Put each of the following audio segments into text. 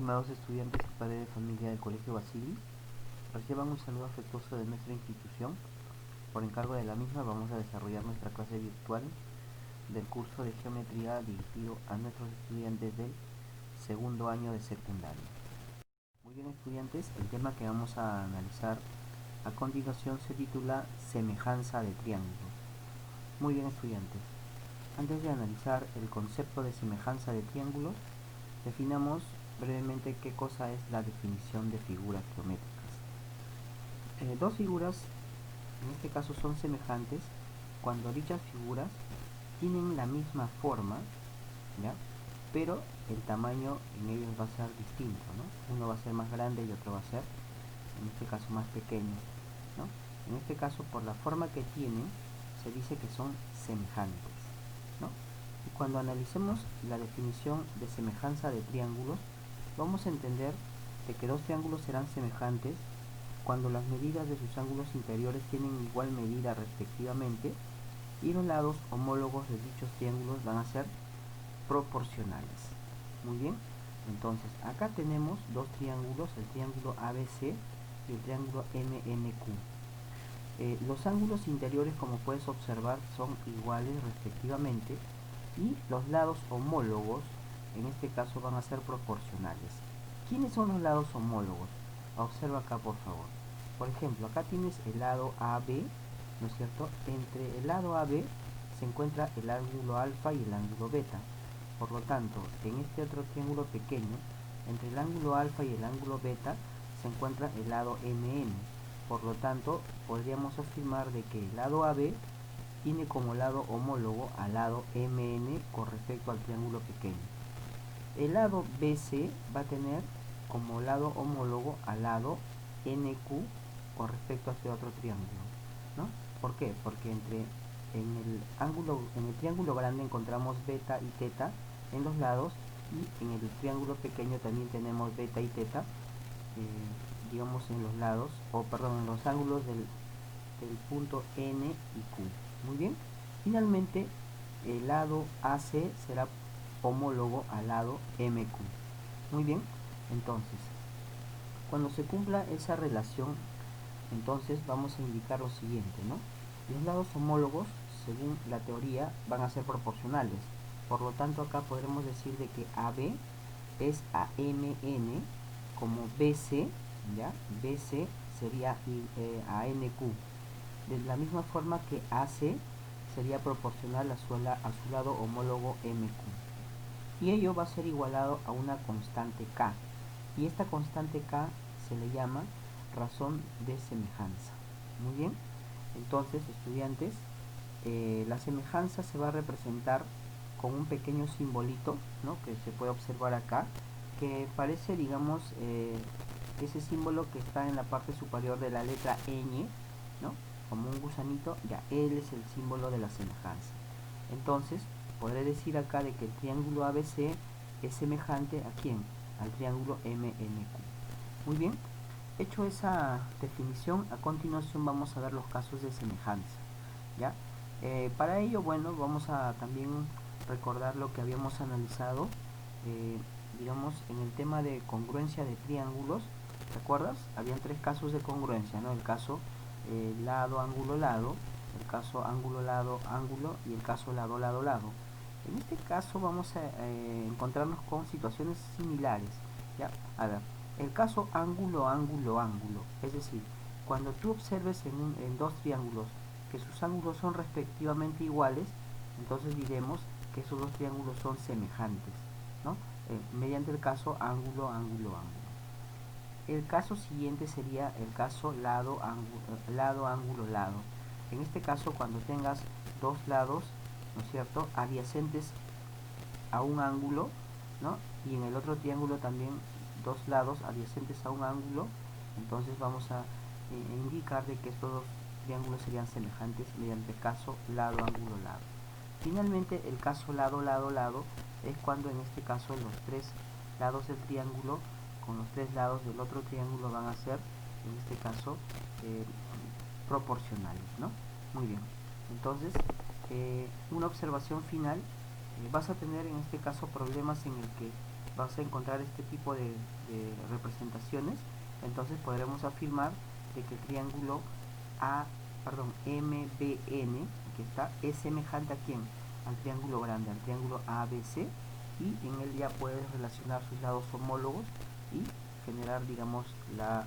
estimados estudiantes y padres de familia del Colegio Basili, reciban un saludo afectuoso de nuestra institución. Por encargo de la misma vamos a desarrollar nuestra clase virtual del curso de geometría dirigido a nuestros estudiantes del segundo año de secundaria. Muy bien, estudiantes, el tema que vamos a analizar a continuación se titula semejanza de triángulos. Muy bien, estudiantes, antes de analizar el concepto de semejanza de triángulos, definamos brevemente qué cosa es la definición de figuras geométricas. Dos figuras, en este caso, son semejantes cuando dichas figuras tienen la misma forma, ¿ya? Pero el tamaño en ellos va a ser distinto, ¿no? Uno va a ser más grande y otro va a ser, en este caso, más pequeño, ¿no? En este caso, por la forma que tienen, se dice que son semejantes, ¿no? Y cuando analicemos la definición de semejanza de triángulos, vamos a entender de que dos triángulos serán semejantes cuando las medidas de sus ángulos interiores tienen igual medida respectivamente y los lados homólogos de dichos triángulos van a ser proporcionales. Muy bien, entonces acá tenemos dos triángulos, el triángulo ABC y el triángulo MNQ. Los ángulos interiores, como puedes observar, son iguales respectivamente y los lados homólogos en este caso van a ser proporcionales. ¿Quiénes son los lados homólogos? Observa acá, por favor. Por ejemplo, acá tienes el lado AB, ¿no es cierto? Entre el lado AB se encuentra el ángulo alfa y el ángulo beta. Por lo tanto, en este otro triángulo pequeño, entre el ángulo alfa y el ángulo beta se encuentra el lado MN. Por lo tanto, podríamos afirmar de que el lado AB tiene como lado homólogo al lado MN con respecto al triángulo pequeño. El lado BC va a tener como lado homólogo al lado NQ con respecto a este otro triángulo, ¿no? ¿Por qué? Porque en el triángulo grande encontramos beta y teta en los lados y en el triángulo pequeño también tenemos beta y teta, digamos en los lados, en los ángulos del punto N y Q. Muy bien. Finalmente, el lado AC será homólogo al lado MQ. Muy bien. Entonces, cuando se cumpla esa relación, entonces vamos a indicar lo siguiente, ¿no? Los lados homólogos, según la teoría, van a ser proporcionales. Por lo tanto, acá podremos decir de que AB es a MN como BC, ¿ya? BC sería a NQ. De la misma forma que AC sería proporcional a su lado homólogo MQ. Y ello va a ser igualado a una constante K. Y esta constante K se le llama razón de semejanza. Muy bien. Entonces, estudiantes, la semejanza se va a representar con un pequeño simbolito, ¿no? Que se puede observar acá, que parece, digamos, ese símbolo que está en la parte superior de la letra ñ, ¿no? Como un gusanito, ya él es el símbolo de la semejanza. Entonces, podré decir acá de que el triángulo ABC es semejante ¿a quién? Al triángulo MNQ. Muy bien, hecho esa definición, a continuación vamos a ver los casos de semejanza, ¿ya? Para ello, bueno, vamos a también recordar lo que habíamos analizado, digamos, en el tema de congruencia de triángulos. ¿Te acuerdas? Habían tres casos de congruencia, ¿no? El caso lado, ángulo, lado, el caso ángulo, lado, ángulo y el caso lado, lado, lado. En este caso vamos a encontrarnos con situaciones similares, ¿ya? A ver, el caso ángulo, ángulo, ángulo, es decir, cuando tú observes en dos triángulos que sus ángulos son respectivamente iguales, entonces diremos que esos dos triángulos son semejantes, ¿no? Mediante el caso ángulo, ángulo, ángulo. El caso siguiente sería el caso lado, ángulo, lado. En este caso, cuando tengas dos lados, ¿no es cierto?, adyacentes a un ángulo, ¿no? Y en el otro triángulo también dos lados adyacentes a un ángulo, entonces vamos a indicar de que estos dos triángulos serían semejantes mediante el caso lado, ángulo, lado. Finalmente, el caso lado, lado, lado es cuando en este caso los tres lados del triángulo con los tres lados del otro triángulo van a ser, en este caso, proporcionales, ¿no? Muy bien. Entonces, una observación final, vas a tener en este caso problemas en el que vas a encontrar este tipo de representaciones, entonces podremos afirmar de que el triángulo MBN, que está, es semejante a ¿quién? Al triángulo grande, al triángulo ABC, y en él ya puedes relacionar sus lados homólogos y generar, digamos, la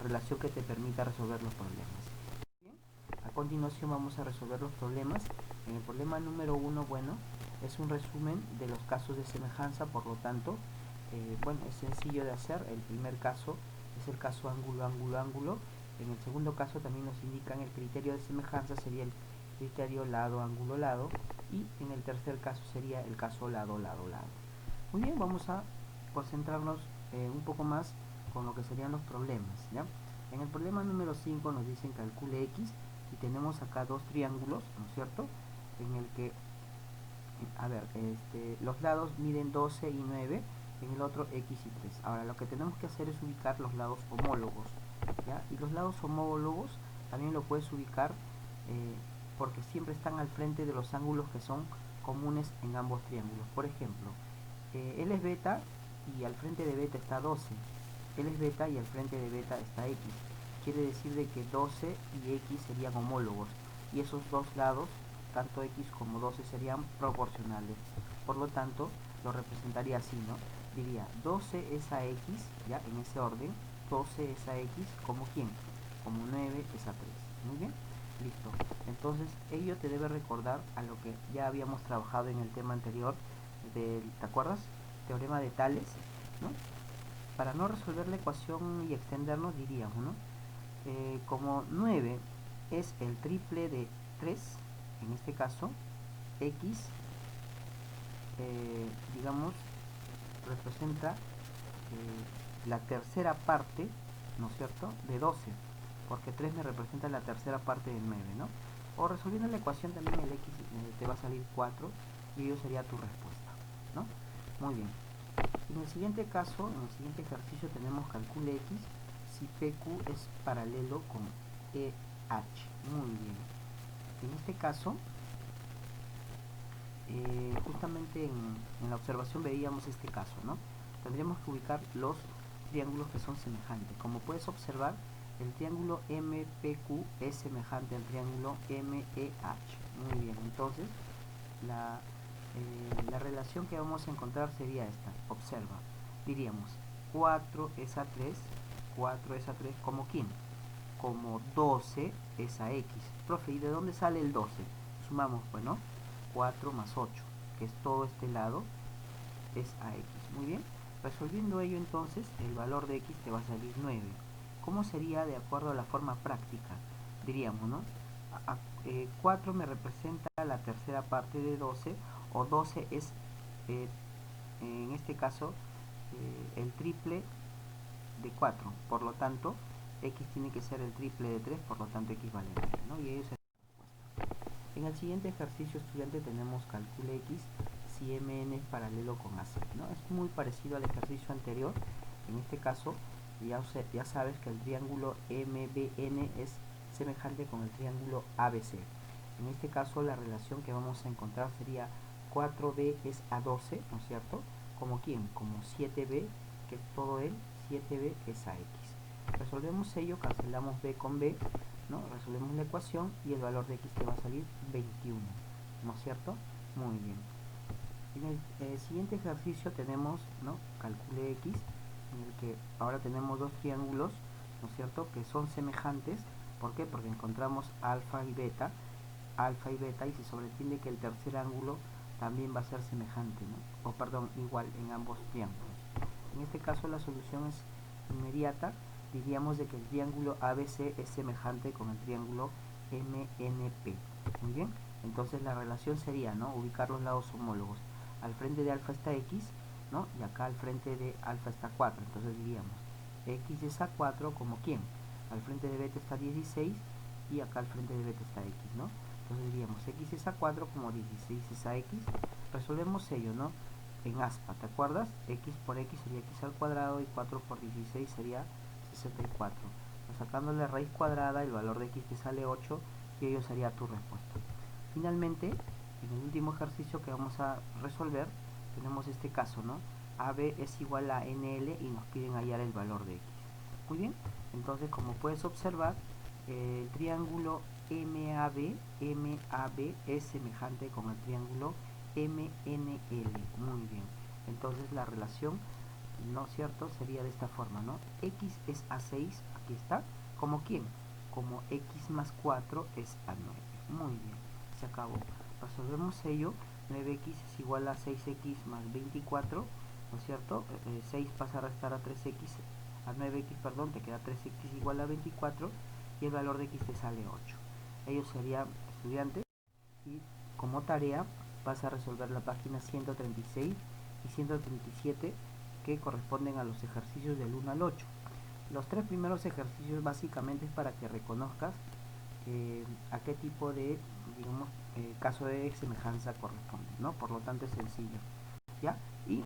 relación que te permita resolver los problemas. Bien, a continuación vamos a resolver los problemas. En el problema número 1, bueno, es un resumen de los casos de semejanza, por lo tanto, bueno, es sencillo de hacer. El primer caso es el caso ángulo, ángulo, ángulo. En el segundo caso también nos indican el criterio de semejanza, sería el criterio lado, ángulo, lado. Y en el tercer caso sería el caso lado, lado, lado. Muy bien, vamos a concentrarnos un poco más con lo que serían los problemas, ¿ya? En el problema número 5 nos dicen calcule X y tenemos acá dos triángulos, ¿no es cierto? En el que, a ver, los lados miden 12 y 9, en el otro X y 3. Ahora lo que tenemos que hacer es ubicar los lados homólogos, ¿ya? Y los lados homólogos también lo puedes ubicar porque siempre están al frente de los ángulos que son comunes en ambos triángulos. Por ejemplo, L es beta y al frente de beta está 12. L es beta y al frente de beta está X. Quiere decir de que 12 y X serían homólogos. Y esos dos lados, tanto X como 12, serían proporcionales. Por lo tanto, lo representaría así, ¿no? Diría 12 es a X, ya en ese orden. 12 es a X como ¿quién? Como 9 es a 3. Muy bien. Listo. Entonces, ello te debe recordar a lo que ya habíamos trabajado en el tema anterior, ¿te acuerdas? Teorema de Tales, ¿no? Para no resolver la ecuación y extendernos, diríamos, ¿no? Como 9 es el triple de 3, en este caso, X, digamos, representa la tercera parte, ¿no es cierto?, de 12, porque 3 me representa la tercera parte del 9, ¿no? O resolviendo la ecuación también el X te va a salir 4 y ello sería tu respuesta, ¿no? Muy bien. En el siguiente caso, en el siguiente ejercicio tenemos calcule X si PQ es paralelo con EH. Muy bien. En este caso, justamente en la observación veíamos este caso, ¿no? Tendríamos que ubicar los triángulos que son semejantes. Como puedes observar, el triángulo MPQ es semejante al triángulo MEH. Muy bien, entonces la relación que vamos a encontrar sería esta. Observa, diríamos 4 es a 3, 4 es a 3, ¿como quién? Como 12 es a X. Profe, ¿y de dónde sale el 12? Sumamos, bueno, 4 más 8, que es todo este lado, es a X. Muy bien, resolviendo ello entonces, el valor de X te va a salir 9. ¿Cómo sería de acuerdo a la forma práctica? Diríamos, ¿no? 4 me representa la tercera parte de 12, o 12 es, en este caso, el triple de 4. Por lo tanto, X tiene que ser el triple de 3, por lo tanto X vale 9, ¿no? Y ello es la respuesta. En el siguiente ejercicio, estudiante, tenemos calcule X si MN es paralelo con AC, ¿no? Es muy parecido al ejercicio anterior. En este caso, ya sabes que el triángulo MBN es semejante con el triángulo ABC. En este caso, la relación que vamos a encontrar sería 4B es a 12, ¿no es cierto? ¿Como quién? Como 7B, que todo él, 7B es a X. Resolvemos ello, cancelamos B con B, ¿no? Resolvemos la ecuación y el valor de X te va a salir 21, ¿no es cierto? Muy bien. En el siguiente ejercicio tenemos, ¿no?, calcule X, en el que ahora tenemos dos triángulos, ¿no es cierto?, que son semejantes. ¿Por qué? Porque encontramos alfa y beta, y se sobreentiende que el tercer ángulo también va a ser semejante, ¿no? O perdón, igual en ambos triángulos. En este caso la solución es inmediata. Diríamos de que el triángulo ABC es semejante con el triángulo MNP. Muy bien, entonces la relación sería, ¿no?, ubicar los lados homólogos. Al frente de alfa está X, ¿no? Y acá al frente de alfa está 4. Entonces diríamos X es a 4 como ¿quién? Al frente de beta está 16 y acá al frente de beta está X, ¿no? Entonces diríamos X es a 4 como 16 es a X. Resolvemos ello, ¿no?, en aspa, ¿te acuerdas? X por X sería X al cuadrado y 4 por 16 sería 64. Sacándole raíz cuadrada, el valor de X te sale 8 y ello sería tu respuesta. Finalmente, en el último ejercicio que vamos a resolver, tenemos este caso, ¿no? AB es igual a NL y nos piden hallar el valor de X. Muy bien, entonces como puedes observar, el triángulo MAB es semejante con el triángulo MNL. Muy bien, entonces la relación, ¿no es cierto?, sería de esta forma, ¿no? X es A6, aquí está. ¿Como quién? Como X más 4 es A9. Muy bien, se acabó. Resolvemos ello. 9X es igual a 6X más 24, ¿no es cierto? 6 pasa a restar a 3X, a 9X, perdón, te queda 3X igual a 24 y el valor de X te sale 8. Ellos serían estudiantes y como tarea vas a resolver la página 136 y 137 que corresponden a los ejercicios del 1 al 8. Los tres primeros ejercicios básicamente es para que reconozcas a qué tipo de, digamos, caso de semejanza corresponde, ¿no? Por lo tanto es sencillo, ¿ya? Y